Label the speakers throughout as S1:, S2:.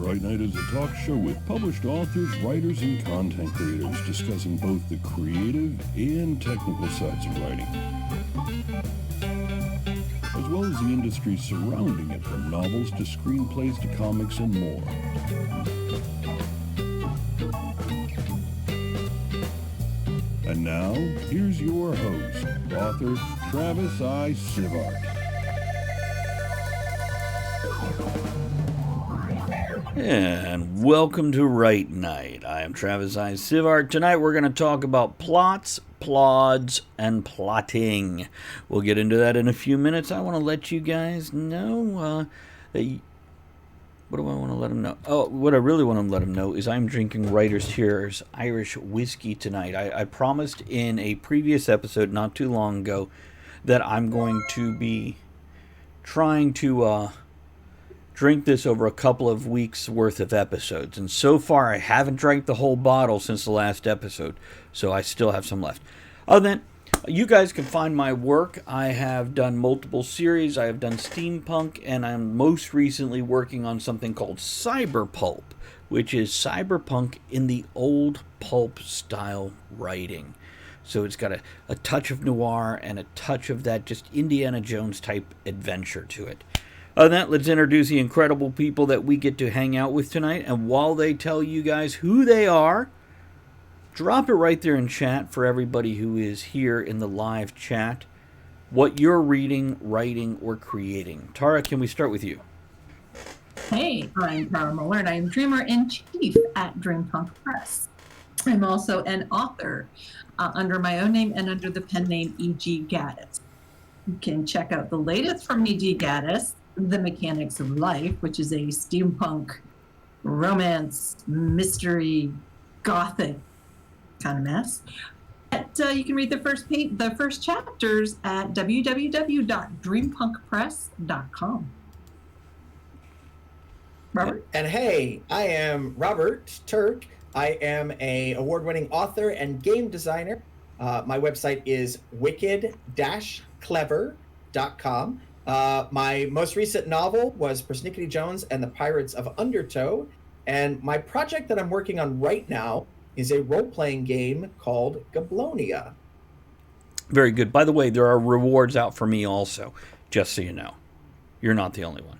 S1: Write Night is a talk show with published authors, writers, and content creators discussing both the creative and technical sides of writing, as well as the industry surrounding it, from novels to screenplays to comics and more. And now, here's your host, author Travis I. Sivart.
S2: And welcome to Write Night. I am Travis I. Sivart. Tonight we're going to talk about plots, plods, and plotting. We'll get into that in a few minutes. I want to let you guys know that... What do I want to let them know? Oh, what I really want to let them know is I'm drinking Writer's Tears Irish whiskey tonight. I promised in a previous episode not too long ago that I'm going to be trying to drink this over a couple of weeks worth of episodes. And so far I haven't drank the whole bottle since the last episode, so I still have some left. Other than that, you guys can find my work. I have done multiple series. I have done steampunk, and I'm most recently working on something called cyberpulp, which is cyberpunk in the old pulp style writing. So it's got a touch of noir and a touch of that just Indiana Jones type adventure to it. Other than that, let's introduce the incredible people that we get to hang out with tonight. And while they tell you guys who they are, drop it right there in chat for everybody who is here in the live chat, what you're reading, writing, or creating. Tara, can we start with you?
S3: Hey, I'm Tara Moeller, and I'm Dreamer-in-Chief at Dreampunk Press. I'm also an author under my own name and under the pen name E.G. Gaddis. You can check out the latest from E.G. Gaddis, The Mechanics of Life, which is a steampunk romance, mystery, gothic kind of mess. You can read the first chapters at www.dreampunkpress.com. Robert?
S4: And hey, I am Robert Turk. I am an award-winning author and game designer. My website is wicked-clever.com. My most recent novel was Persnickety Jones and the Pirates of Undertow. And my project that I'm working on right now is a role-playing game called Gablonia.
S2: Very good. By the way, there are rewards out for me also, just so you know. You're not the only one.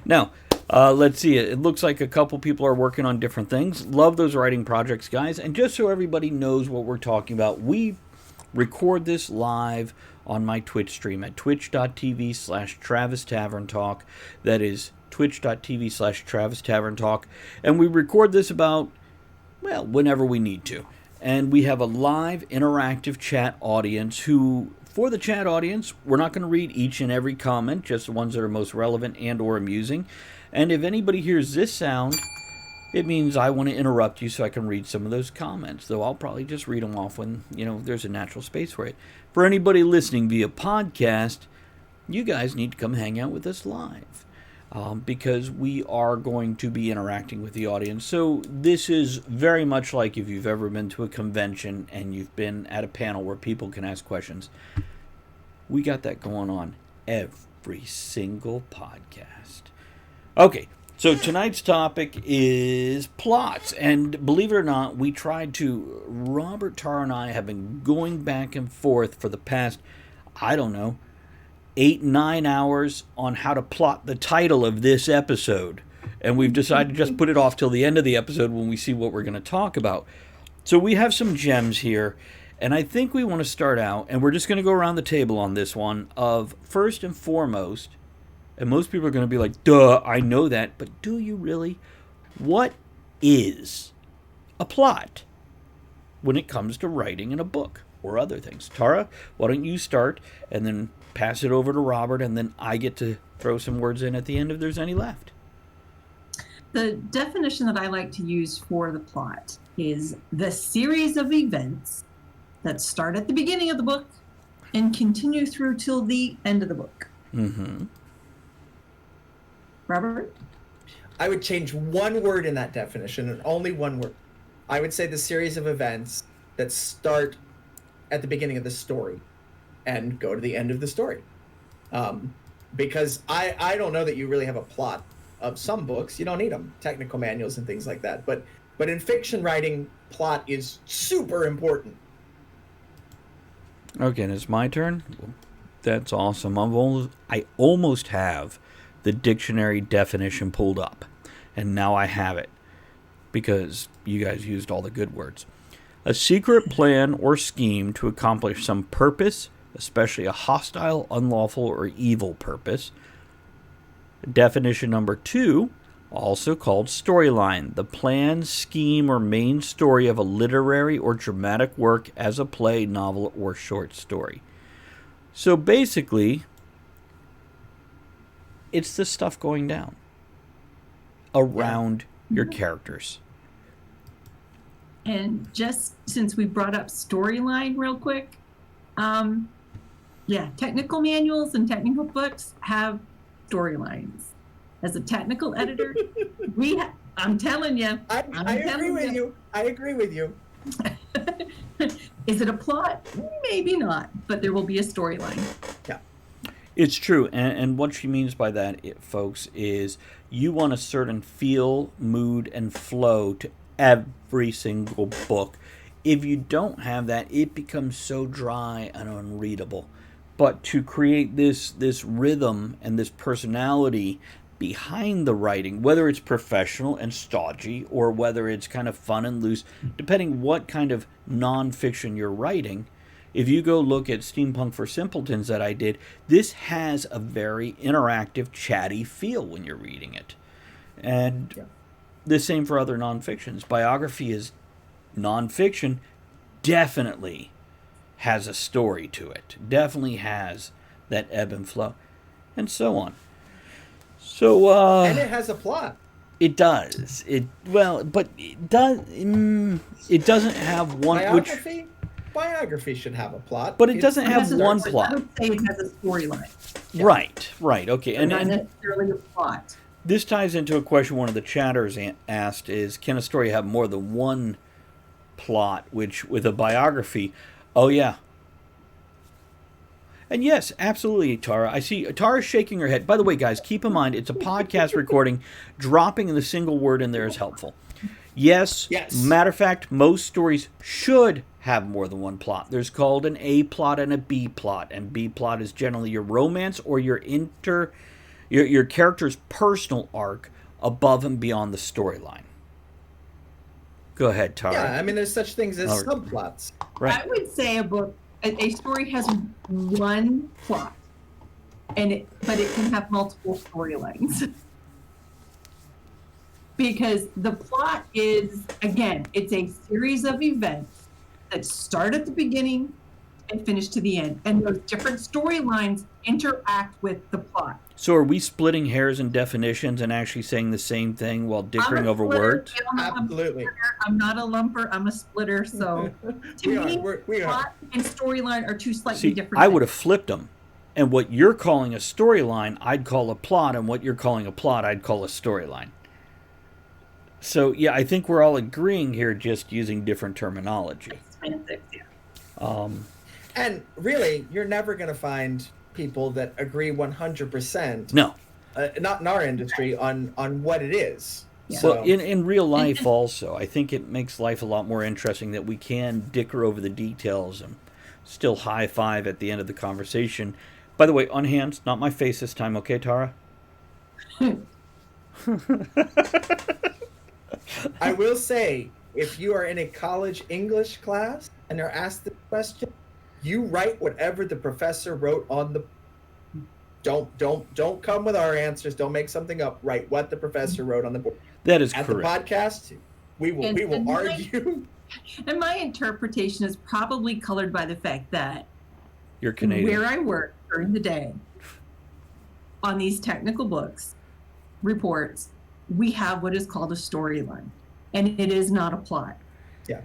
S2: Now, let's see. It looks like a couple people are working on different things. Love those writing projects, guys. And just so everybody knows what we're talking about, we record this live on my Twitch stream at twitch.tv/Travis Tavern Talk. That is twitch.tv/Travis Tavern Talk. And we record this about, well, whenever we need to. And we have a live interactive chat audience who, for the chat audience, we're not going to read each and every comment, just the ones that are most relevant and or amusing. And if anybody hears this sound, it means I want to interrupt you so I can read some of those comments, though I'll probably just read them off when, there's a natural space for it. For anybody listening via podcast, you guys need to come hang out with us live because we are going to be interacting with the audience. So this is very much like if you've ever been to a convention and you've been at a panel where people can ask questions. We got that going on every single podcast. Okay. So tonight's topic is plots, and believe it or not, Robert, Tara, and I have been going back and forth for the past, 8-9 hours on how to plot the title of this episode, and we've decided to just put it off till the end of the episode when we see what we're going to talk about. So we have some gems here, and I think we want to start out, and we're just going to go around the table on this one, of first and foremost. And most people are going to be like, duh, I know that. But do you really? What is a plot when it comes to writing in a book or other things? Tara, why don't you start and then pass it over to Robert, and then I get to throw some words in at the end if there's any left.
S3: The definition that I like to use for the plot is the series of events that start at the beginning of the book and continue through till the end of the book.
S2: Mm-hmm.
S3: Robert?
S4: I would change one word in that definition, and only one word. I would say the series of events that start at the beginning of the story and go to the end of the story. Because I don't know that you really have a plot of some books, you don't need them, technical manuals and things like that. But in fiction writing, plot is super important.
S2: Okay, and it's my turn. That's awesome. I almost have the dictionary definition pulled up, and now I have it because you guys used all the good words. A secret plan or scheme to accomplish some purpose, especially a hostile, unlawful, or evil purpose. Definition number 2, also called storyline, the plan, scheme, or main story of a literary or dramatic work as a play, novel, or short story. So basically, it's the stuff going down around your characters.
S3: And just since we brought up storyline real quick, technical manuals and technical books have storylines. As a technical editor, I'm telling you.
S4: I agree with you. I agree with you.
S3: Is it a plot? Maybe not, but there will be a storyline.
S4: Yeah.
S2: It's true. And what she means by that, folks, is you want a certain feel, mood, and flow to every single book. If you don't have that, it becomes so dry and unreadable. But to create this rhythm and this personality behind the writing, whether it's professional and stodgy or whether it's kind of fun and loose, depending what kind of nonfiction you're writing. If you go look at Steampunk for Simpletons that I did, this has a very interactive, chatty feel when you're reading it. And the same for other nonfictions. Biography is nonfiction, definitely has a story to it, definitely has that ebb and flow, and so on. So,
S4: and it has a plot.
S2: It does. It doesn't have one.
S4: Biography should have a plot,
S2: but it doesn't have one plot.
S3: I would say it has a storyline.
S2: Yeah. Right. Okay,
S3: and not necessarily a plot.
S2: This ties into a question one of the chatters asked: is can a story have more than one plot? Which with a biography, oh yeah. And yes, absolutely, Tara. I see Tara's shaking her head. By the way, guys, keep in mind, it's a podcast recording. Dropping the single word in there is helpful. Yes. Matter of fact, most stories should have more than one plot. There's called an A plot and a B plot. And B plot is generally your romance or your character's personal arc above and beyond the storyline. Go ahead, Tara.
S4: Yeah, I mean, there's such things as subplots.
S3: Right. I would say a story has one plot, but it can have multiple storylines. Because the plot is, again, it's a series of events that start at the beginning and finish to the end. And those different storylines interact with the plot.
S2: So are we splitting hairs and definitions and actually saying the same thing while dickering over words?
S4: Absolutely.
S3: I'm not a lumper. I'm a splitter. So to me, plot and storyline are two slightly different
S2: things. I would have flipped them. And what you're calling a storyline, I'd call a plot. And what you're calling a plot, I'd call a storyline. So, yeah, I think we're all agreeing here, just using different terminology.
S4: And really, you're never going to find people that agree 100%.
S2: No.
S4: Not in our industry on what it is.
S2: Yeah. So. Well, in real life also, I think it makes life a lot more interesting that we can dicker over the details and still high five at the end of the conversation. By the way, on hands, not my face this time, okay, Tara?
S4: I will say, if you are in a college English class and are asked the question, you write whatever the professor wrote on the. Don't come with our answers. Don't make something up. Write what the professor wrote on the board.
S2: That is
S4: at
S2: correct.
S4: At the podcast, we will argue.
S3: And my interpretation is probably colored by the fact that
S2: you're Canadian.
S3: Where I work during the day on these technical books, reports, we have what is called a storyline, and it is not a plot.
S4: Yeah.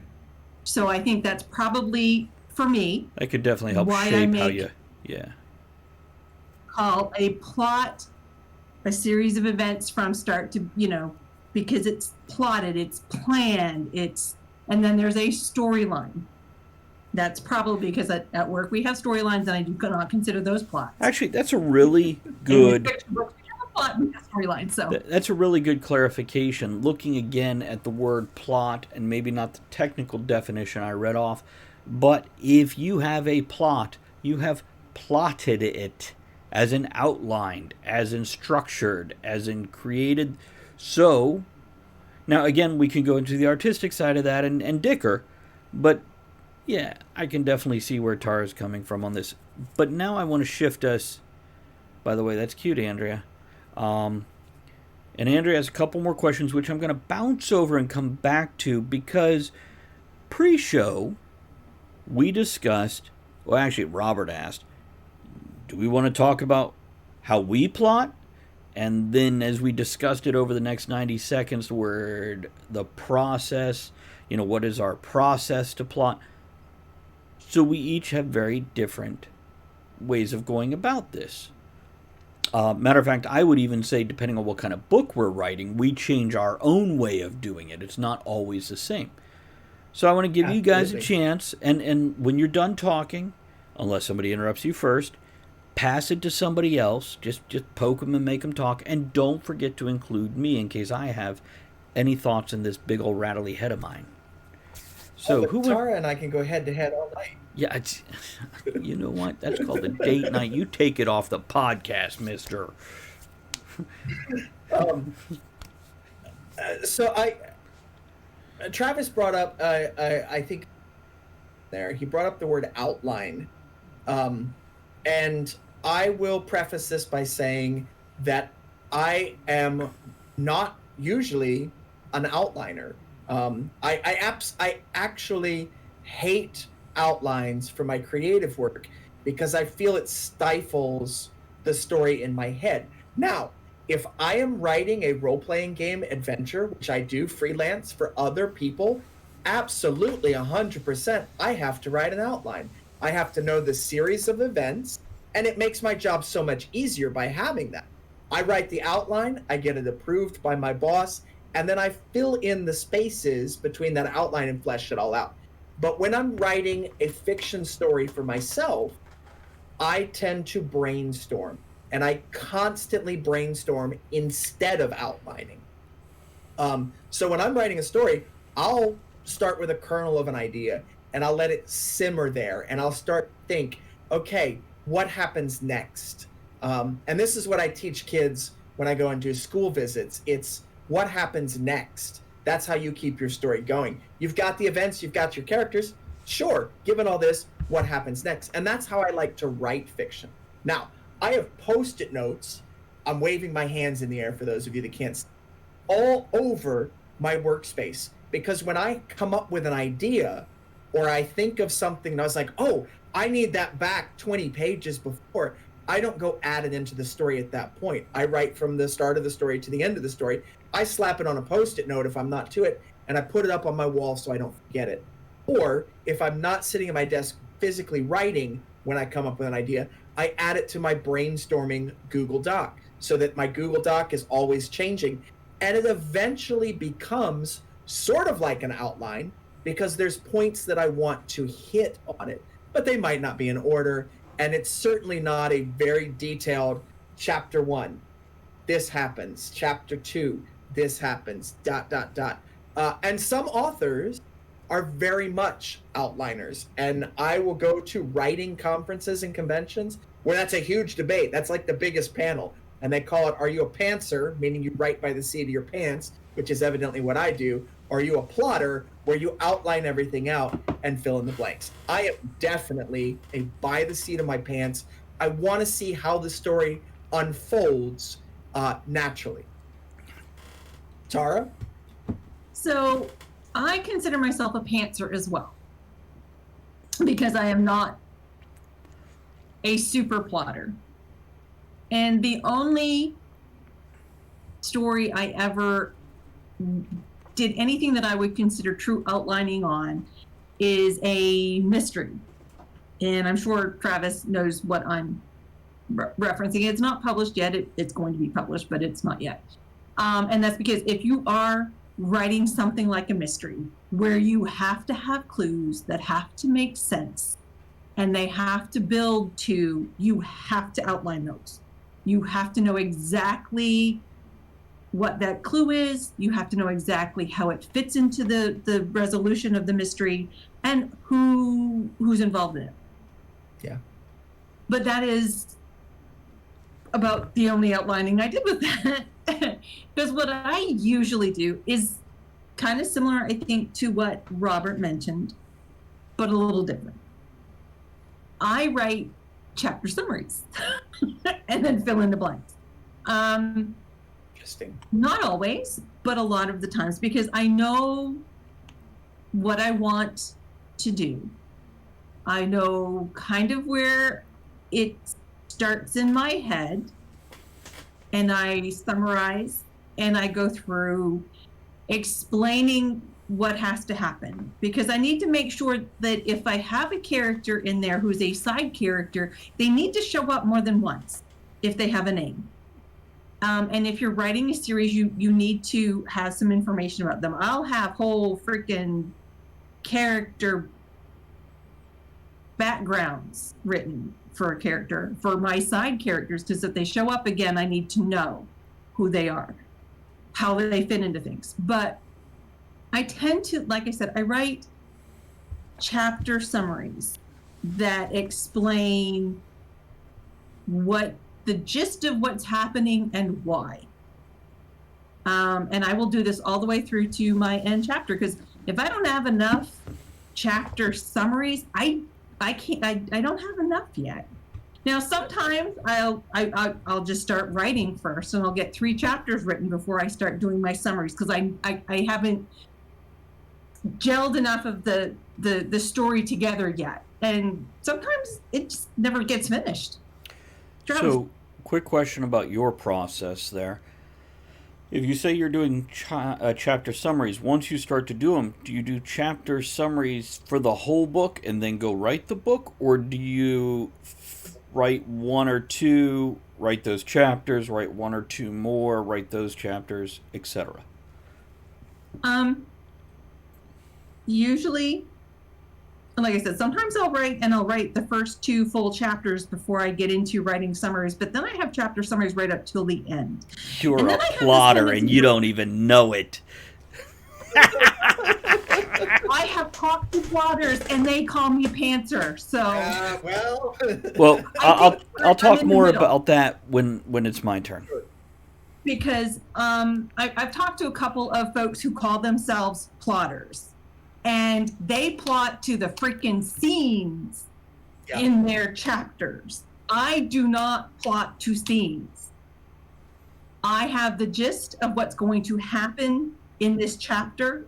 S3: So I think that's probably, for me,
S2: that could definitely help shape how you,
S3: call a plot a series of events from start to, because it's plotted, it's planned, and then there's a storyline. That's probably because at work we have storylines, and I do not consider those plots.
S2: Actually, that's a really good.
S3: plot and storyline. So
S2: That's a really good clarification. Looking again at the word plot, and maybe not the technical definition I read off, but if you have a plot, you have plotted it, as in outlined, as in structured, as in created. So, now again, we can go into the artistic side of that and dicker, but yeah, I can definitely see where Tara's coming from on this. But now I want to shift us. By the way, that's cute, Andrea. And Andrea has a couple more questions, which I'm going to bounce over and come back to, because pre-show we discussed, well, actually, Robert asked, do we want to talk about how we plot? And then as we discussed it over the next 90 seconds, word the process, what is our process to plot? So we each have very different ways of going about this. Matter of fact, I would even say, depending on what kind of book we're writing, we change our own way of doing it. It's not always the same. So I want to give you guys a chance, and when you're done talking, unless somebody interrupts you first, pass it to somebody else. Just poke them and make them talk, and don't forget to include me in case I have any thoughts in this big old rattly head of mine. So
S4: Tara and I can go head to head all night.
S2: Yeah, you know what? That's called a date night. You take it off the podcast, mister.
S4: Travis brought up, I think he brought up the word outline. And I will preface this by saying that I am not usually an outliner. I actually hate outlines for my creative work because I feel it stifles the story in my head. Now, if I am writing a role-playing game adventure, which I do freelance for other people, absolutely 100%, I have to write an outline. I have to know the series of events, and it makes my job so much easier by having that. I write the outline, I get it approved by my boss, and then I fill in the spaces between that outline and flesh it all out. But when I'm writing a fiction story for myself, I tend to brainstorm, and I constantly brainstorm instead of outlining. So when I'm writing a story, I'll start with a kernel of an idea, and I'll let it simmer there, and I'll start to think, okay, what happens next? And this is what I teach kids when I go and do school visits. It's what happens next. That's how you keep your story going. You've got the events, you've got your characters. Sure, given all this, what happens next? And that's how I like to write fiction. Now, I have Post-it notes. I'm waving my hands in the air for those of you that can't see, all over my workspace. Because when I come up with an idea, or I think of something and I was like, oh, I need that back 20 pages before, I don't go add it into the story at that point. I write from the start of the story to the end of the story. I slap it on a Post-it note if I'm not to it, and I put it up on my wall so I don't forget it. Or if I'm not sitting at my desk physically writing when I come up with an idea, I add it to my brainstorming Google Doc so that my Google Doc is always changing. And it eventually becomes sort of like an outline because there's points that I want to hit on it, but they might not be in order. And it's certainly not a very detailed chapter 1. This happens. Chapter 2. This happens. ... And some authors are very much outliners. And I will go to writing conferences and conventions where that's a huge debate. That's like the biggest panel. And they call it, are you a pantser, meaning you write by the seat of your pants, which is evidently what I do, or are you a plotter, where you outline everything out and fill in the blanks? I am definitely a by the seat of my pants. I want to see how the story unfolds naturally. Tara?
S3: So I consider myself a pantser as well, because I am not a super plotter. And the only story I ever did anything that I would consider true outlining on is a mystery. And I'm sure Travis knows what I'm referencing. It's not published yet. It's going to be published, but it's not yet. And that's because if you are writing something like a mystery where you have to have clues that have to make sense and they have to build to, you have to outline those. You have to know exactly what that clue is. You have to know exactly how it fits into the resolution of the mystery and who's involved in it.
S4: Yeah.
S3: But that is about the only outlining I did with that. Because what I usually do is kind of similar, I think, to what Robert mentioned, but a little different. I write chapter summaries and then fill in the blanks.
S4: Interesting.
S3: Not always, but a lot of the times, because I know what I want to do. I know kind of where it starts in my head, and I summarize and I go through explaining what has to happen, because I need to make sure that if I have a character in there who's a side character, they need to show up more than once if they have a name. And if you're writing a series, you need to have some information about them. I'll have whole freaking character backgrounds written for a character, for my side characters, because if they show up again, I need to know who they are, how they fit into things. But I tend to, like I said, I write chapter summaries that explain what the gist of what's happening and why. And I will do this all the way through to my end chapter, because if I don't have enough chapter summaries, I don't have enough yet. Now, sometimes I'll just start writing first, and I'll get 3 chapters written before I start doing my summaries, because I haven't gelled enough of the story together yet, and sometimes it just never gets finished.
S2: So, quick question about your process there. If you say you're doing chapter summaries, once you start to do them, do you do chapter summaries for the whole book and then go write the book? Or do you write 1 or 2, write those chapters, write 1 or 2 more, write those chapters, etc.?
S3: Usually, like I said, sometimes I'll write the first 2 full chapters before I get into writing summaries, but then I have chapter summaries right up till the end.
S2: You're a plotter and you don't even know it.
S3: I have talked to plotters and they call me pantser. So
S2: well, I'll talk more about that when it's my turn.
S3: Because I've talked to a couple of folks who call themselves plotters, and they plot to the freaking scenes in their chapters. I do not plot to scenes. I have the gist of what's going to happen in this chapter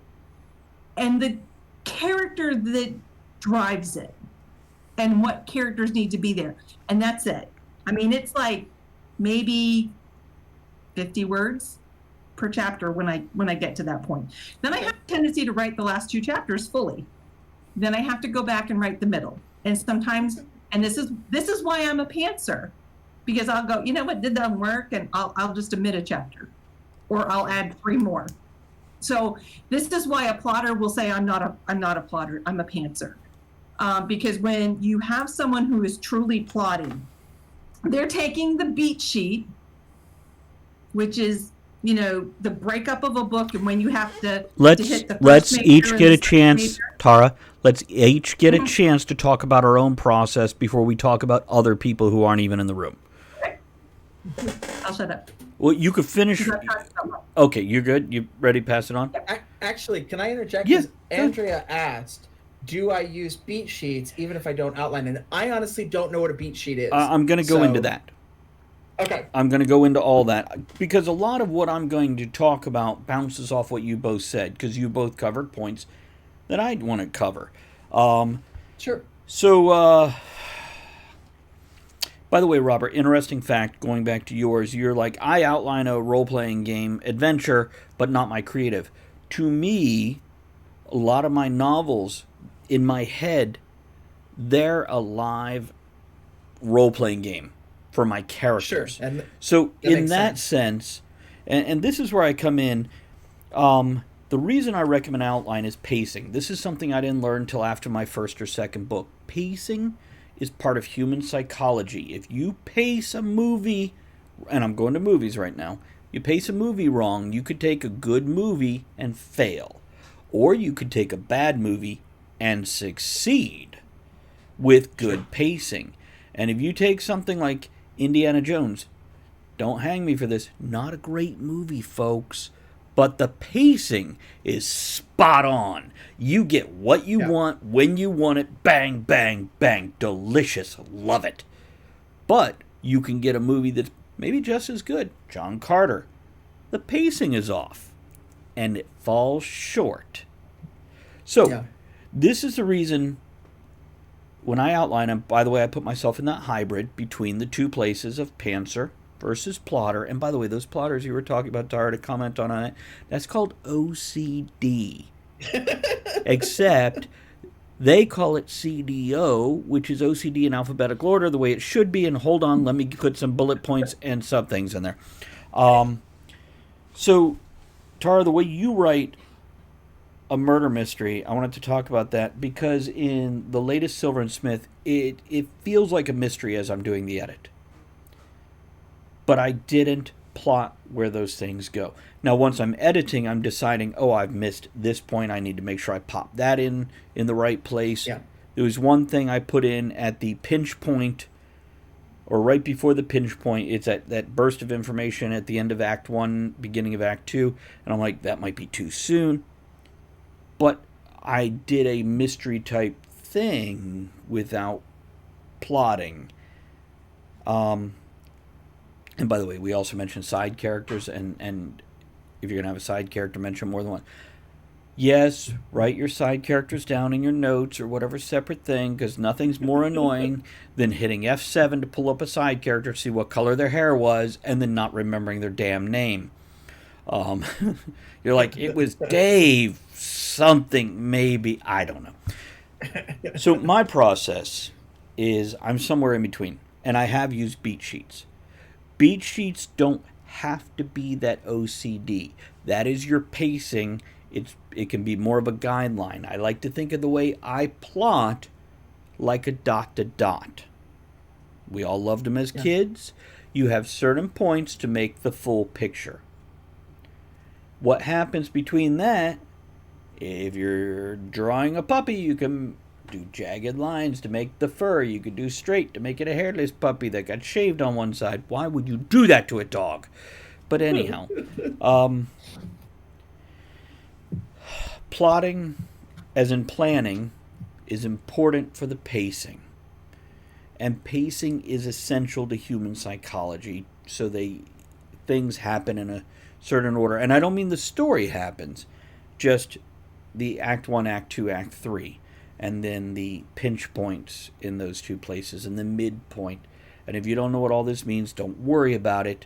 S3: and the character that drives it and what characters need to be there. And that's it. I mean, it's like maybe 50 words per chapter when I get to that point. Then I have a tendency to write the last 2 chapters fully. Then I have to go back and write the middle. And sometimes, and this is why I'm a pantser, because I'll go, you know what, did that work? And I'll just omit a chapter, or I'll add 3 more. So this is why a plotter will say, I'm not a plotter, I'm a pantser. Because when you have someone who is truly plotting, they're taking the beat sheet, which is, you know, the breakup of a book, and when you have to hit the first
S2: let's each
S3: major
S2: get
S3: and
S2: a
S3: the
S2: chance,
S3: major.
S2: Tara. Let's each get a chance to talk about our own process before we talk about other people who aren't even in the room.
S3: Okay. I'll shut up.
S2: Well, you could finish. Okay, you're good. You ready to pass it on?
S4: Actually, can I interject?
S2: Yeah.
S4: Andrea asked, do I use beat sheets even if I don't outline? And I honestly don't know what a beat sheet is.
S2: I'm going to go into that.
S4: Okay.
S2: I'm going to go into all that because a lot of what I'm going to talk about bounces off what you both said, because you both covered points that I'd want to cover.
S4: Sure.
S2: So, by the way, Robert, interesting fact, going back to yours, you're like, I outline a role-playing game adventure, but not my creative. To me, a lot of my novels, in my head, they're a live role-playing game for my characters.
S4: Sure. And
S2: so in that
S4: sense,
S2: and this is where I come in, the reason I recommend outline is pacing. This is something I didn't learn until after my first or second book. Pacing is part of human psychology. If you pace a movie and I'm going to movies right now, you pace a movie wrong, you could take a good movie and fail. Or you could take a bad movie and succeed with good pacing. And if you take something like Indiana Jones, don't hang me for this, not a great movie, folks, but the pacing is spot on. You get what you want when you want it. Bang, bang, bang. Delicious. Love it. But you can get a movie that's maybe just as good. John Carter. The pacing is off. And it falls short. So, this is the reason when I outline them, by the way, I put myself in that hybrid between the two places of pantser versus plotter. And by the way, those plotters you were talking about, Tara, to comment on it, that's called OCD. Except they call it CDO, which is OCD in alphabetical order, the way it should be. And hold on, let me put some bullet points and sub things in there. So, Tara, the way you write a murder mystery, I wanted to talk about that because in the latest Silver and Smith, it feels like a mystery as I'm doing the edit. But I didn't plot where those things go. Now, once I'm editing, I'm deciding, I've missed this point. I need to make sure I pop that in the right place.
S4: Yeah.
S2: There was one thing I put in at the pinch point, or right before the pinch point. It's that burst of information at the end of Act 1, beginning of Act 2. And I'm like, that might be too soon. But I did a mystery type thing without plotting. And by the way, we also mentioned side characters, and if you're going to have a side character, mention more than one. Yes, write your side characters down in your notes or whatever separate thing, because nothing's more annoying than hitting F7 to pull up a side character, see what color their hair was, and then not remembering their damn name. You're like, it was Dave something, maybe, I don't know. So my process is I'm somewhere in between, and I have used beat sheets. Beat sheets don't have to be that OCD. That is your pacing. It can be more of a guideline. I like to think of the way I plot like a dot to dot. We all loved them as kids. You have certain points to make the full picture. What happens between that, if you're drawing a puppy, you can do jagged lines to make the fur. You could do straight to make it a hairless puppy that got shaved on one side. Why would you do that to a dog? But anyhow, plotting, as in planning, is important for the pacing. And pacing is essential to human psychology, so things happen in a certain order. And I don't mean the story happens, just the Act 1, Act 2, Act 3. And then the pinch points in those two places, and the midpoint. And if you don't know what all this means, don't worry about it.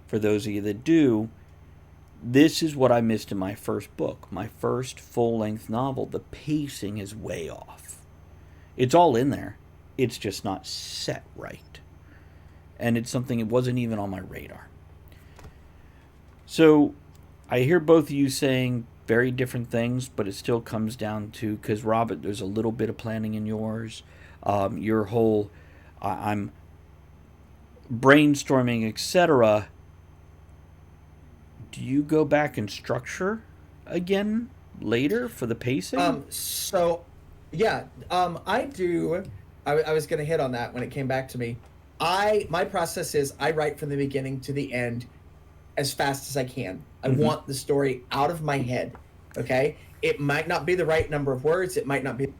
S2: For those of you that do, this is what I missed in my first book, my first full-length novel. The pacing is way off. It's all in there. It's just not set right. And it's something it wasn't even on my radar. So I hear both of you saying very different things, but it still comes down to, because Robert, there's a little bit of planning in yours. Your whole, I'm brainstorming, etc. Do you go back and structure again later for the pacing?
S4: I do. I was going to hit on that when it came back to me. My process is I write from the beginning to the end as fast as I can. I want the story out of my head. Okay? It might not be the right number of words. It might not be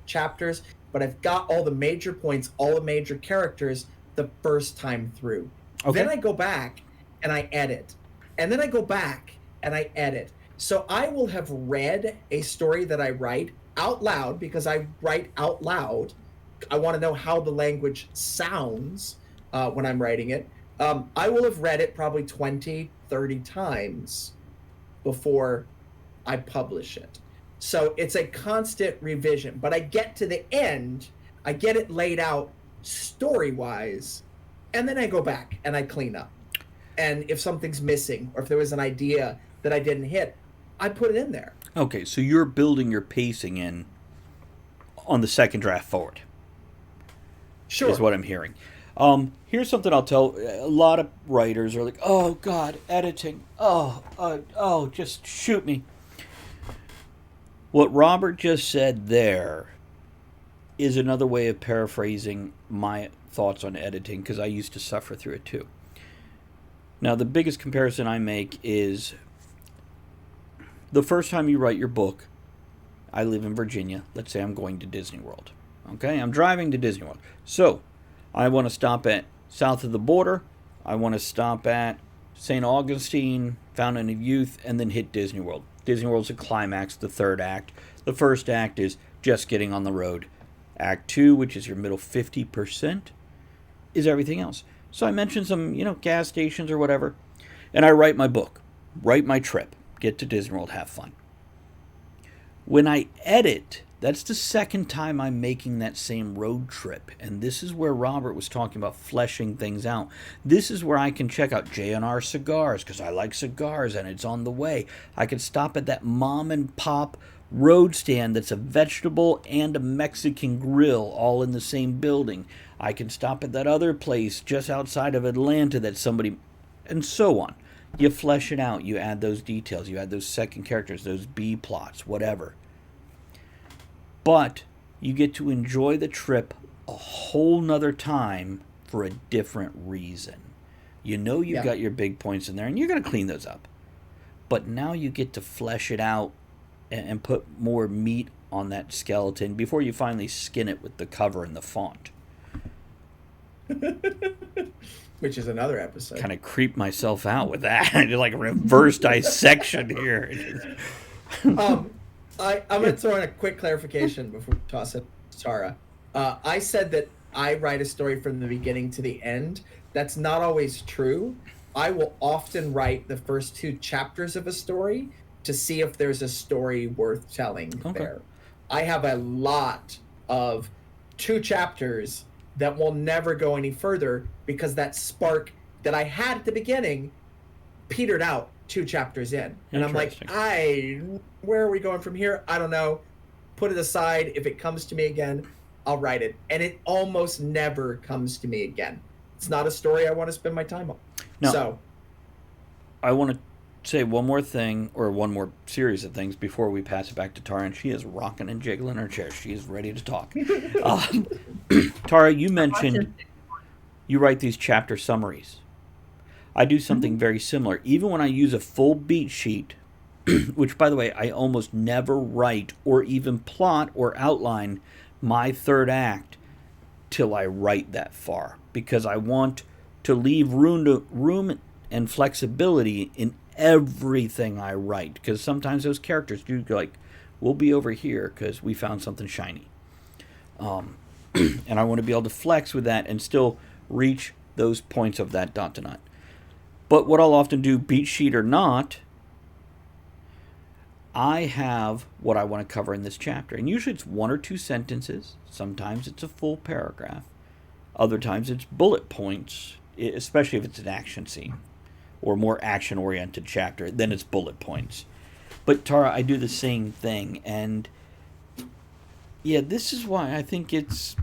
S4: chapters, but I've got all the major points, all the major characters the first time through. Okay. Then I go back and I edit. And then I go back and I edit. So I will have read a story that I write out loud, because I write out loud. I want to know how the language sounds when I'm writing it. I will have read it probably 20, 30 times before I publish it. So it's a constant revision. But I get to the end, I get it laid out story-wise, and then I go back and I clean up. And if something's missing, or if there was an idea that I didn't hit, I put it in there.
S2: Okay, so you're building your pacing in on the second draft forward.
S4: Sure.
S2: Is what I'm hearing. Here's something I'll tell. A lot of writers are like, "Oh God, editing. Oh, just shoot me." What Robert just said there is another way of paraphrasing my thoughts on editing, because I used to suffer through it too. Now, the biggest comparison I make is the first time you write your book. I live in Virginia. Let's say I'm going to Disney World. Okay, I'm driving to Disney World. So, I want to stop at south of the border. I want to stop at St. Augustine, Fountain of Youth, and then hit Disney World. Disney World's a climax, the third act. The first act is just getting on the road. Act 2, which is your middle 50%, is everything else. So I mentioned some, gas stations or whatever, and I write my book, write my trip, get to Disney World, have fun. When I edit, that's the second time I'm making that same road trip, and this is where Robert was talking about fleshing things out. This is where I can check out J&R Cigars, because I like cigars and it's on the way. I can stop at that mom and pop road stand that's a vegetable and a Mexican grill all in the same building. I can stop at that other place just outside of Atlanta that somebody, and so on. You flesh it out, you add those details, you add those second characters, those B plots, whatever. But you get to enjoy the trip a whole nother time for a different reason. You've got your big points in there, and you're going to clean those up. But now you get to flesh it out and put more meat on that skeleton before you finally skin it with the cover and the font.
S4: Which is another episode.
S2: Kind of creep myself out with that. Like a reverse dissection here.
S4: I'm going to throw in a quick clarification before we toss it to Tara. I said that I write a story from the beginning to the end. That's not always true. I will often write the first 2 chapters of a story to see if there's a story worth telling there. I have a lot of 2 chapters that will never go any further because that spark that I had at the beginning petered out 2 chapters in. And I'm like, where are we going from here? I don't know. Put it aside. If it comes to me again, I'll write it. And it almost never comes to me again. It's not a story I want to spend my time on.
S2: No.
S4: So
S2: I want to say one more thing, or one more series of things before we pass it back to Tara, and she is rocking and jiggling her chair. She is ready to talk. Tara, you mentioned you write these chapter summaries. I do something very similar. Even when I use a full beat sheet, which, by the way, I almost never write or even plot or outline my third act till I write that far, because I want to leave room and flexibility in everything I write, because sometimes those characters do go like, we'll be over here because we found something shiny, and I want to be able to flex with that and still reach those points of that dot to dot. But what I'll often do, beat sheet or not, I have what I want to cover in this chapter, and usually it's 1 or 2 sentences. Sometimes it's a full paragraph. Other times it's bullet points, especially if it's an action scene or more action-oriented chapter, then it's bullet points. But Tara, I do the same thing, and yeah, this is why I think it's...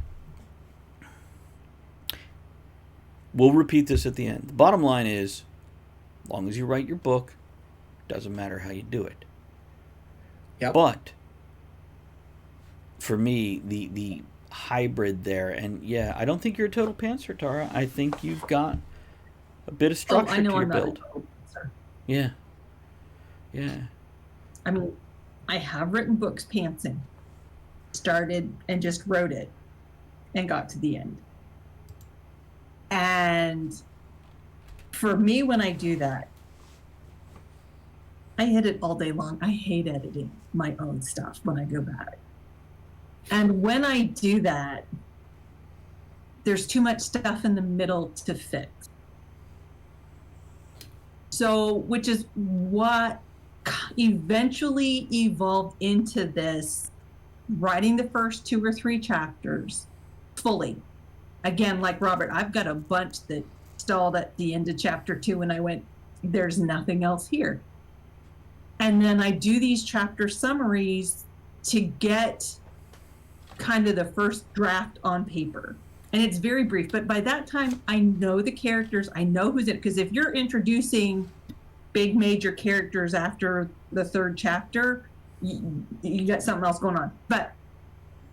S2: We'll repeat this at the end. The bottom line is, as long as you write your book, doesn't matter how you do it.
S4: Yep.
S2: But for me, the hybrid there, and yeah, I don't think you're a total pantser, Tara. I think you've got a bit of structure to your build. Yeah.
S3: I mean, I have written books pantsing. Started and just wrote it and got to the end. And for me, when I do that, I edit all day long. I hate editing my own stuff when I go back. And when I do that, there's too much stuff in the middle to fix. So, which is what eventually evolved into this, writing the first 2 or 3 chapters fully. Again, like Robert, I've got a bunch that stalled at the end of chapter 2 and I went, there's nothing else here. And then I do these chapter summaries to get kind of the first draft on paper. and it's very brief. But by that time, I know the characters. I know who's in it. Because if you're introducing big major characters after the third chapter, you got something else going on.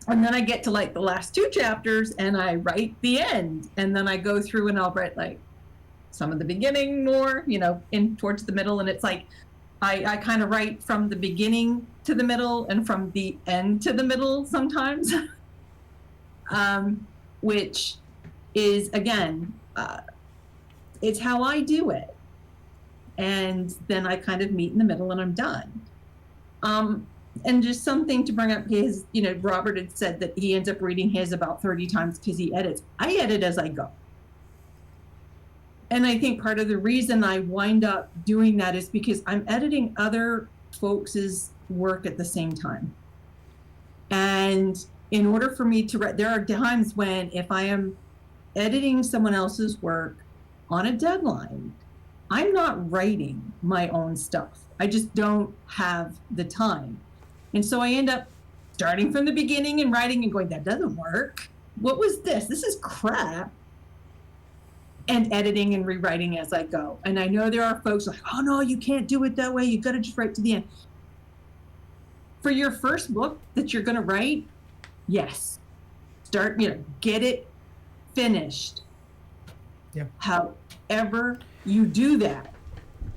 S3: And then I get to like the last two chapters and I write the end. And then I go through and I'll write like some of the beginning more, in towards the middle. And it's like, I kind of write from the beginning to the middle and from the end to the middle sometimes, which is, again, it's how I do it. And then I kind of meet in the middle and I'm done. And just something to bring up is, Robert had said that he ends up reading his about 30 times because he edits. I edit as I go. And I think part of the reason I wind up doing that is because I'm editing other folks' work at the same time. And in order for me to write, there are times when if I am editing someone else's work on a deadline, I'm not writing my own stuff. I just don't have the time. And so I end up starting from the beginning and writing and going, that doesn't work. What was this? This is crap. And editing and rewriting as I go. And I know there are folks like, oh no, you can't do it that way. You got to just write to the end. For your first book that you're going to write, yes. Start, get it finished.
S4: Yeah.
S3: However you do that,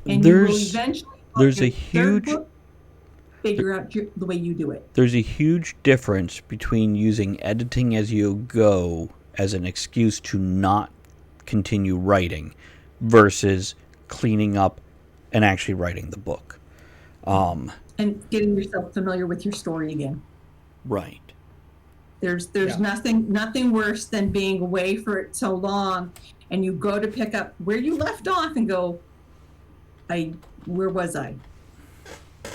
S3: and
S2: There's
S3: you will eventually
S2: a huge
S3: book, figure out the way you do it.
S2: There's a huge difference between using editing as you go as an excuse to not continue writing versus cleaning up and actually writing the book.
S3: And getting yourself familiar with your story again.
S2: Right.
S3: There's nothing worse than being away for it so long and you go to pick up where you left off and go, where was I?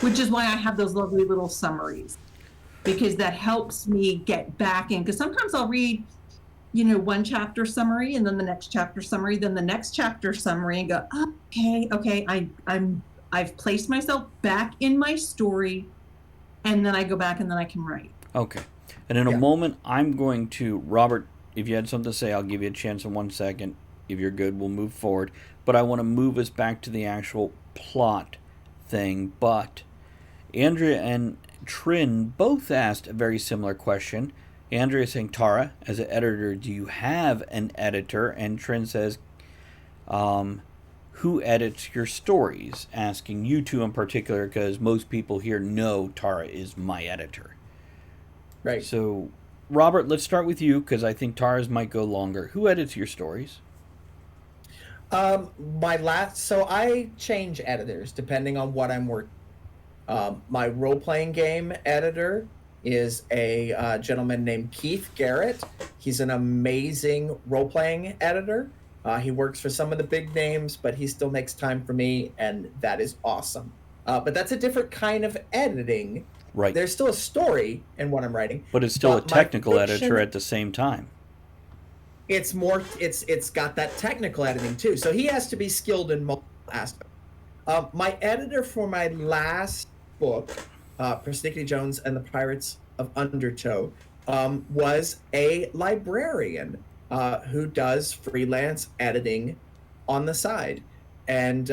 S3: Which is why I have those lovely little summaries, because that helps me get back in. Because sometimes I'll read, one chapter summary and then the next chapter summary, then the next chapter summary, and go, okay, I've placed myself back in my story, and then I go back and then I can write.
S2: Okay. And in a moment, I'm going to, Robert, if you had something to say, I'll give you a chance in 1 second. If you're good, we'll move forward. But I want to move us back to the actual plot thing. But Andrea and Trin both asked a very similar question. Andrea saying, Tara, as an editor, do you have an editor? And Trin says, who edits your stories? Asking you two in particular, because most people here know Tara is my editor.
S4: Right.
S2: So, Robert, let's start with you, because I think Tara's might go longer. Who edits your stories?
S4: So I change editors depending on what I'm working. My role-playing game editor is a gentleman named Keith Garrett. He's an amazing role-playing editor. He works for some of the big names, but he still makes time for me, and that is awesome. But that's a different kind of editing.
S2: Right.
S4: There's still a story in what I'm writing.
S2: But it's still a technical
S4: fiction,
S2: editor at the same time.
S4: It's got that technical editing too. So he has to be skilled in multiple aspects. My editor for my last book, Persnickety Jones and the Pirates of Undertow, was a librarian who does freelance editing on the side. And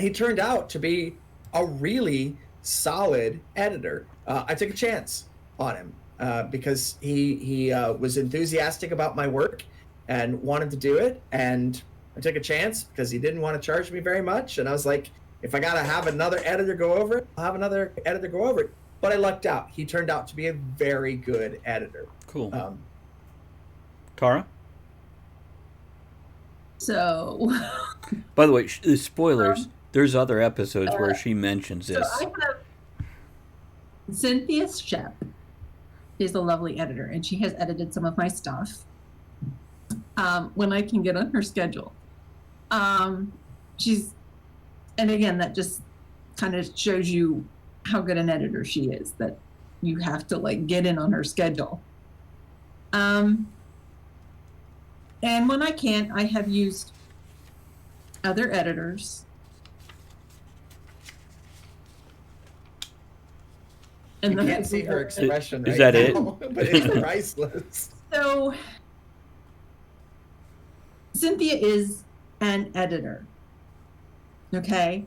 S4: he turned out to be a really solid editor. I took a chance on him because he was enthusiastic about my work and wanted to do it. And I took a chance because he didn't want to charge me very much. And I was like, if I got to have another editor go over it, I'll have another editor go over it. But I lucked out. He turned out to be a very good editor.
S2: Cool. Tara?
S3: So...
S2: By the way, spoilers, there's other episodes where she mentions this.
S3: So I have Cynthia Shep is a lovely editor, and she has edited some of my stuff when I can get on her schedule. And again, that just kind of shows you how good an editor she is, that you have to get in on her schedule. And when I can't, I have used other editors.
S4: You can't see her expression
S2: Is
S4: right
S2: that
S4: now, but it's priceless.
S3: So Cynthia is an editor. Okay.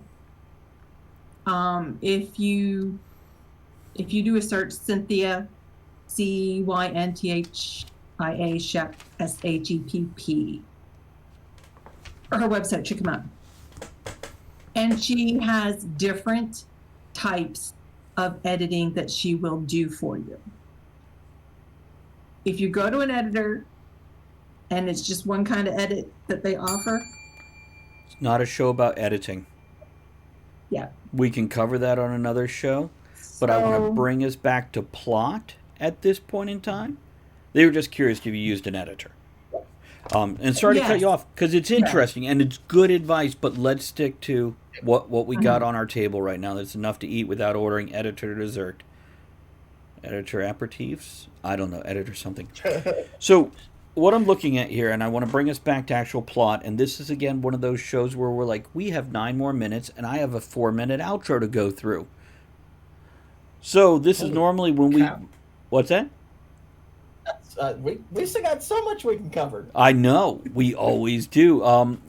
S3: If you do a search, Cynthia, Cynthia Shepp, Shepp, or her website should come up. And she has different types of editing that she will do for you. If you go to an editor and it's just one kind of edit that they offer.
S2: It's not a show about editing.
S3: Yeah.
S2: We can cover that on another show, but I want to bring us back to plot at this point in time. They were just curious if you used an editor. And sorry to cut you off, because it's interesting and it's good advice, but let's stick to what we got on our table right now. That's enough to eat without ordering editor dessert. Editor aperitifs? I don't know, editor something. So what I'm looking at here, and I want to bring us back to actual plot, and this is again one of those shows where we're like, we have 9 more minutes and I have a 4-minute outro to go through. So this is normally when we... What's that?
S4: We still got so much we can cover.
S2: I know. We always do.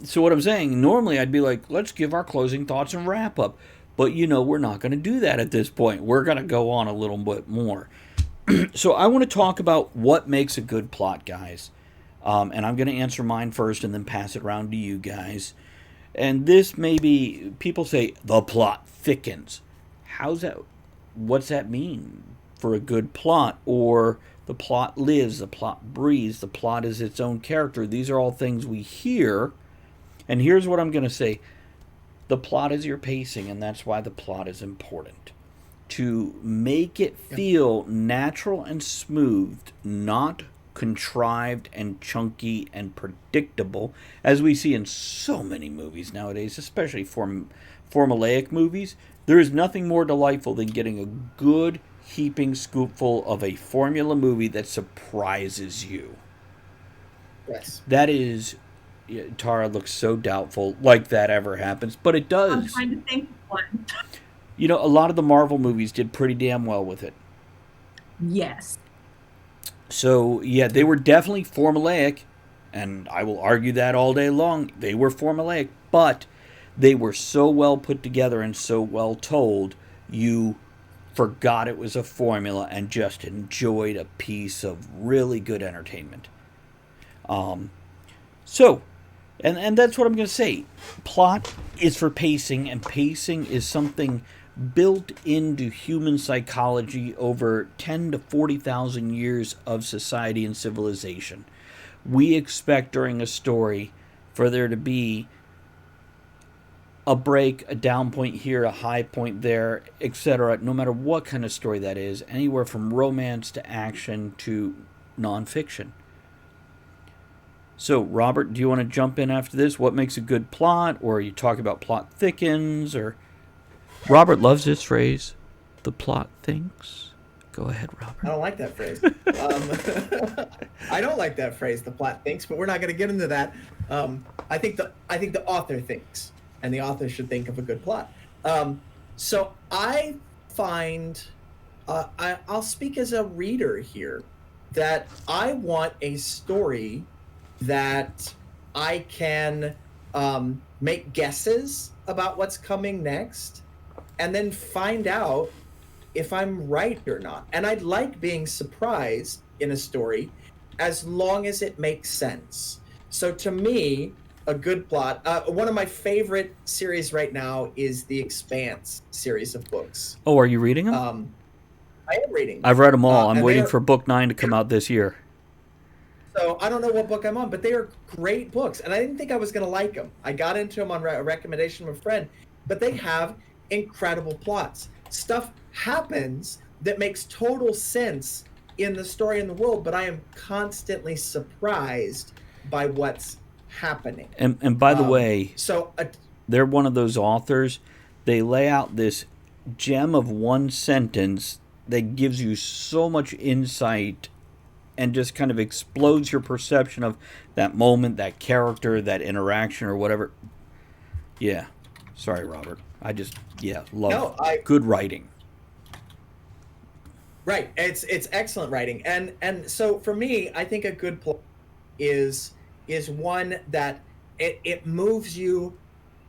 S2: So what I'm saying, normally I'd be like, let's give our closing thoughts and wrap up. But, we're not going to do that at this point. We're going to go on a little bit more. So I want to talk about what makes a good plot, guys. And I'm going to answer mine first and then pass it around to you guys. And this may be, people say, the plot thickens. How's that? What's that mean for a good plot? Or the plot lives, the plot breathes, the plot is its own character. These are all things we hear. And here's what I'm going to say. The plot is your pacing, and that's why the plot is important. To make it feel natural and smooth, not contrived and chunky and predictable, as we see in so many movies nowadays, especially formulaic movies. There is nothing more delightful than getting a good heaping scoopful of a formula movie that surprises you.
S4: Yes.
S2: That is... Tara looks so doubtful like that ever happens, but it does.
S3: I'm trying to think of one.
S2: A lot of the Marvel movies did pretty damn well with it.
S3: Yes.
S2: So, yeah, they were definitely formulaic, and I will argue that all day long. They were formulaic, but they were so well put together and so well told, you forgot it was a formula and just enjoyed a piece of really good entertainment. And that's what I'm going to say. Plot is for pacing, and pacing is something built into human psychology over 10 to 40,000 years of society and civilization. We expect during a story for there to be a break, a down point here, a high point there, etc. No matter what kind of story that is, anywhere from romance to action to nonfiction. So, Robert, do you want to jump in after this? What makes a good plot? Or are you talking about plot thickens? Or Robert loves this phrase, the plot thinks. Go ahead, Robert.
S4: I don't like that phrase. I don't like that phrase, the plot thinks, but we're not going to get into that. I think the author thinks, and the author should think of a good plot. So I find, I'll speak as a reader here, that I want a story that I can make guesses about what's coming next and then find out if I'm right or not. And I'd like being surprised in a story as long as it makes sense. So to me, a good plot, one of my favorite series right now is the Expanse series of books.
S2: Oh, are you reading them?
S4: I am reading.
S2: I've read them all. I'm waiting for book 9 to come out this year.
S4: So I don't know what book I'm on, but they are great books. And I didn't think I was going to like them. I got into them on a recommendation from a friend, but they have incredible plots. Stuff happens that makes total sense in the story and the world, but I am constantly surprised by what's happening.
S2: And by the way,
S4: so
S2: they're one of those authors. They lay out this gem of one sentence that gives you so much insight and just kind of explodes your perception of that moment, that character, that interaction, or whatever. Yeah. Sorry, Robert. I just, love good writing.
S4: Right. It's excellent writing. And so for me, I think a good plot is is one that it moves you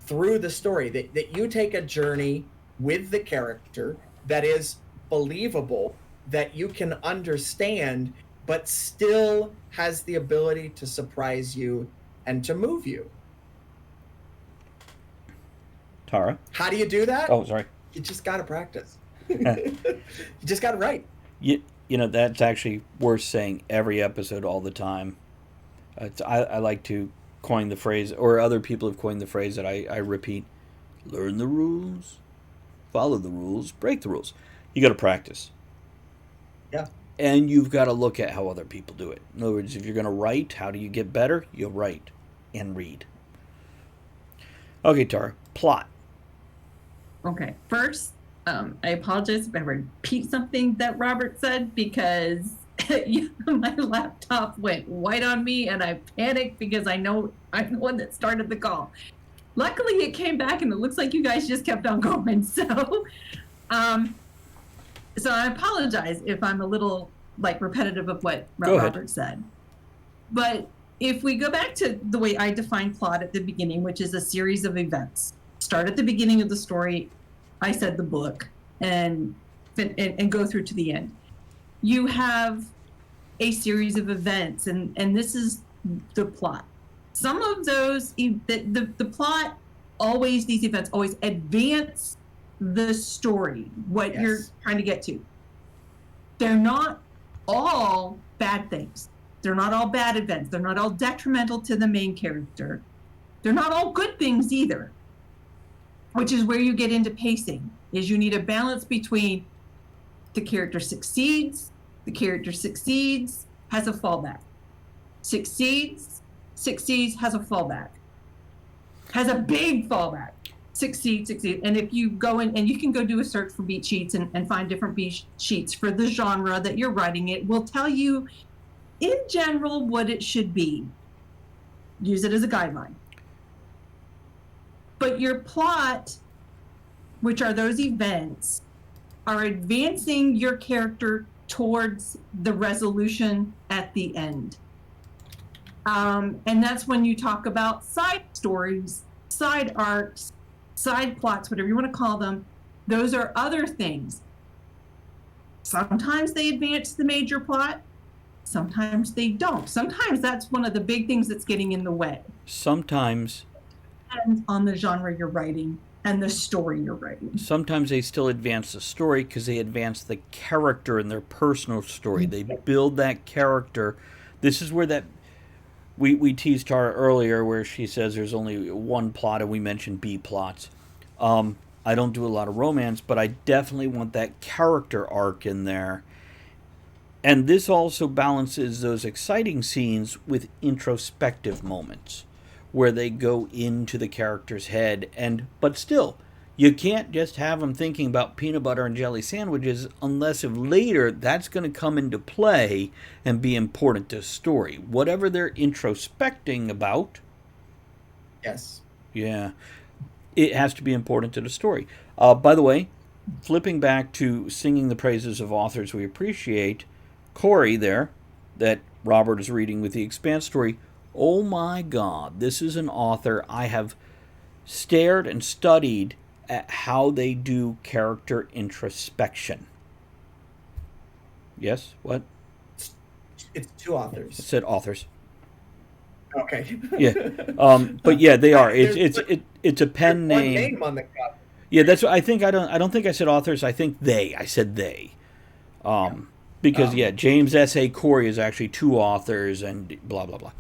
S4: through the story, that you take a journey with the character that is believable, that you can understand, but still has the ability to surprise you and to move you.
S2: Tara?
S4: How do you do that?
S2: Oh, sorry.
S4: You just got to practice. You just got to write.
S2: You know, that's actually worth saying every episode all the time. I like to coin the phrase, or other people have coined the phrase that I repeat: learn the rules, follow the rules, break the rules. You got to practice.
S4: Yeah.
S2: And you've got to look at how other people do it. In other words, if you're going to write, how do you get better? You write and read. Okay, Tara, plot.
S3: Okay, first, I apologize if I repeat something that Robert said, because my laptop went white on me and I panicked because I know I'm the one that started the call. Luckily, it came back and it looks like you guys just kept on going. So I apologize if I'm a little repetitive of what Robert said. But if we go back to the way I define plot at the beginning, which is a series of events, start at the beginning of the story, I said the book, and go through to the end. You have a series of events, and this is the plot. Some of those, the plot, always, these events always advance the story, what you're trying to get to. They're not all bad things. They're not all bad events. They're not all detrimental to the main character. They're not all good things either, which is where you get into pacing, is you need a balance between the character succeeds, has a fallback. Succeeds, has a fallback. Has a big fallback. Succeed. And if you go in, and you can go do a search for beat sheets and find different beat sheets for the genre that you're writing, it will tell you in general what it should be. Use it as a guideline. But your plot, which are those events, are advancing your character towards the resolution at the end. And that's when you talk about side stories, side arcs, side plots, whatever you want to call them. Those are other things. Sometimes they advance the major plot. Sometimes they don't. Sometimes that's one of the big things that's getting in the way.
S2: Sometimes.
S3: Depends on the genre you're writing and the story you're writing.
S2: Sometimes they still advance the story because they advance the character in their personal story. They build that character. This is where that we teased Tara earlier, where she says there's only one plot, and we mentioned B plots. I don't do a lot of romance, but I definitely want that character arc in there. And this also balances those exciting scenes with introspective moments where they go into the character's head. But still, you can't just have them thinking about peanut butter and jelly sandwiches unless if later that's going to come into play and be important to the story. Whatever they're introspecting about.
S4: Yes.
S2: Yeah. It has to be important to the story. By the way, flipping back to singing the praises of authors we appreciate, Corey there, that Robert is reading with the Expanse story, oh my God, this is an author I have stared and studied at how they do character introspection. Yes? What?
S4: It's two authors.
S2: It said authors.
S4: Okay.
S2: Yeah. But yeah, they are. It's a pen name.
S4: One name on the cover.
S2: Yeah, that's what I think. I don't think I said authors. I think they. I said they. Because James S.A. Corey is actually two authors and blah blah blah.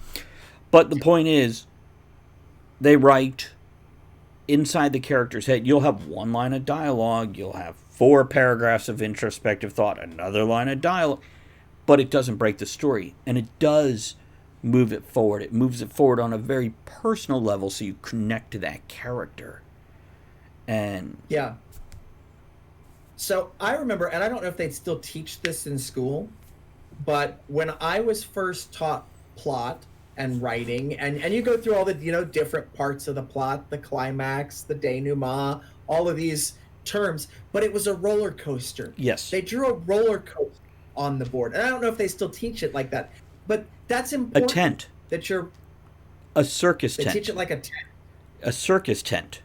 S2: But the point is, they write inside the character's head. You'll have one line of dialogue. You'll have 4 paragraphs of introspective thought. Another line of dialogue. But it doesn't break the story, and it does move it forward. It moves it forward on a very personal level, so you connect to that character. And
S4: yeah. So I remember, and I don't know if they'd still teach this in school, but when I was first taught plot and writing, and you go through all the different parts of the plot, the climax, the denouement, all of these terms, but it was a roller coaster.
S2: Yes.
S4: They drew a roller coaster on the board, and I don't know if they still teach it like that, but that's important.
S2: A tent.
S4: That you're
S2: A circus
S4: They
S2: tent.
S4: teach it like a tent.
S2: A circus tent.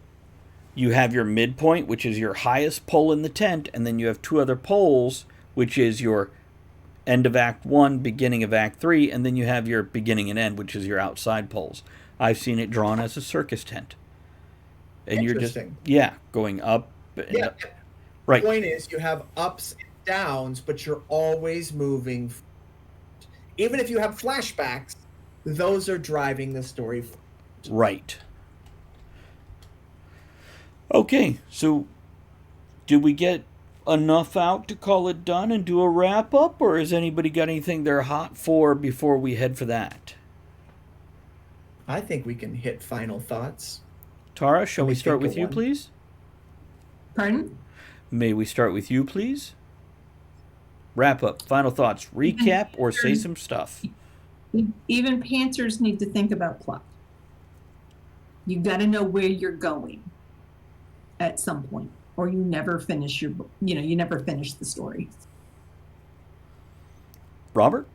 S2: You have your midpoint, which is your highest pole in the tent, and then you have two other poles, which is your end of Act 1, beginning of Act 3, and then you have your beginning and end, which is your outside poles. I've seen it drawn as a circus tent. And you're just,
S4: Interesting.
S2: going up. And
S4: Yeah.
S2: up. Right.
S4: The point is, you have ups and downs, but you're always moving. Even if you have flashbacks, those are driving the story.
S2: Right. Okay, so did we get enough out to call it done and do a wrap up, or has anybody got anything they're hot for before we head for that?
S4: I think we can hit final thoughts.
S2: Tara, shall
S4: Let
S2: we
S4: me
S2: start
S4: think
S2: with
S4: of
S2: you,
S4: one.
S2: please?
S3: Pardon?
S2: May we start with you, please? Wrap up, final thoughts, recap, or say some stuff.
S3: Even pantsers need to think about plot. You got to know where you're going at some point, or you never finish your book. You never finish the story.
S2: Robert?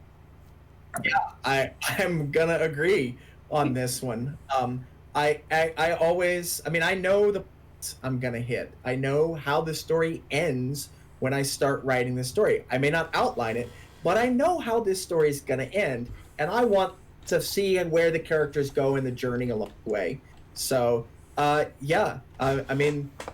S4: I'm gonna agree on this one. I always, I know the points I'm gonna hit. I know how the story ends when I start writing the story. I may not outline it, but I know how this story is gonna end, and I want to see where the characters go in the journey along the way. So,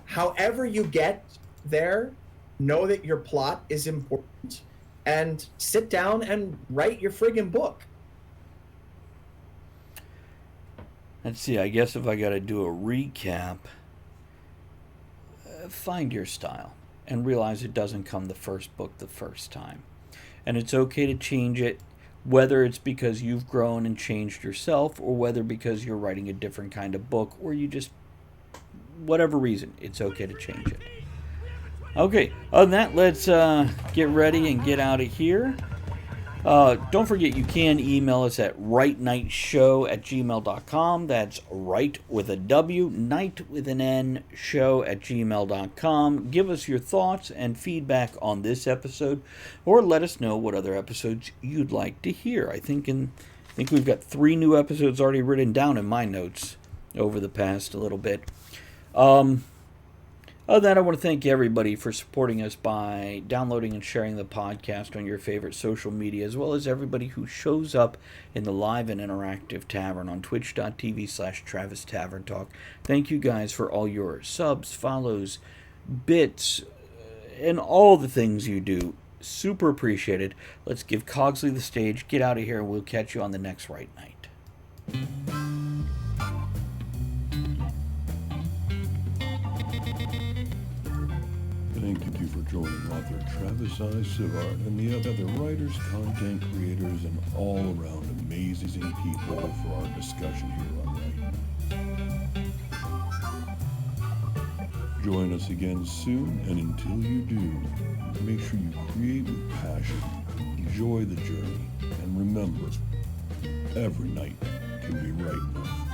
S4: however you get there, know that your plot is important, and sit down and write your friggin' book.
S2: Let's see, I guess if I got to do a recap, find your style and realize it doesn't come the first book the first time. And it's okay to change it, whether it's because you've grown and changed yourself, or whether because you're writing a different kind of book, or you just, whatever reason, it's okay to change it. Okay, other than that, let's get ready and get out of here. Don't forget, you can email us at writenightshow@gmail.com. That's right with a W, night with an N, show@gmail.com. Give us your thoughts and feedback on this episode, or let us know what other episodes you'd like to hear. I think we've got 3 new episodes already written down in my notes over the past a little bit. Other than that, I want to thank everybody for supporting us by downloading and sharing the podcast on your favorite social media, as well as everybody who shows up in the live and interactive tavern on twitch.tv/Travis Tavern Talk. Thank you guys for all your subs, follows, bits, and all the things you do. Super appreciated. Let's give Cogsley the stage, get out of here, and we'll catch you on the next Right Night.
S1: Thank you for joining author Travis I. Sivart and the other writers, content creators, and all-around amazing people for our discussion here on Write. Join us again soon, and until you do, make sure you create with passion, enjoy the journey, and remember, every night can be right now.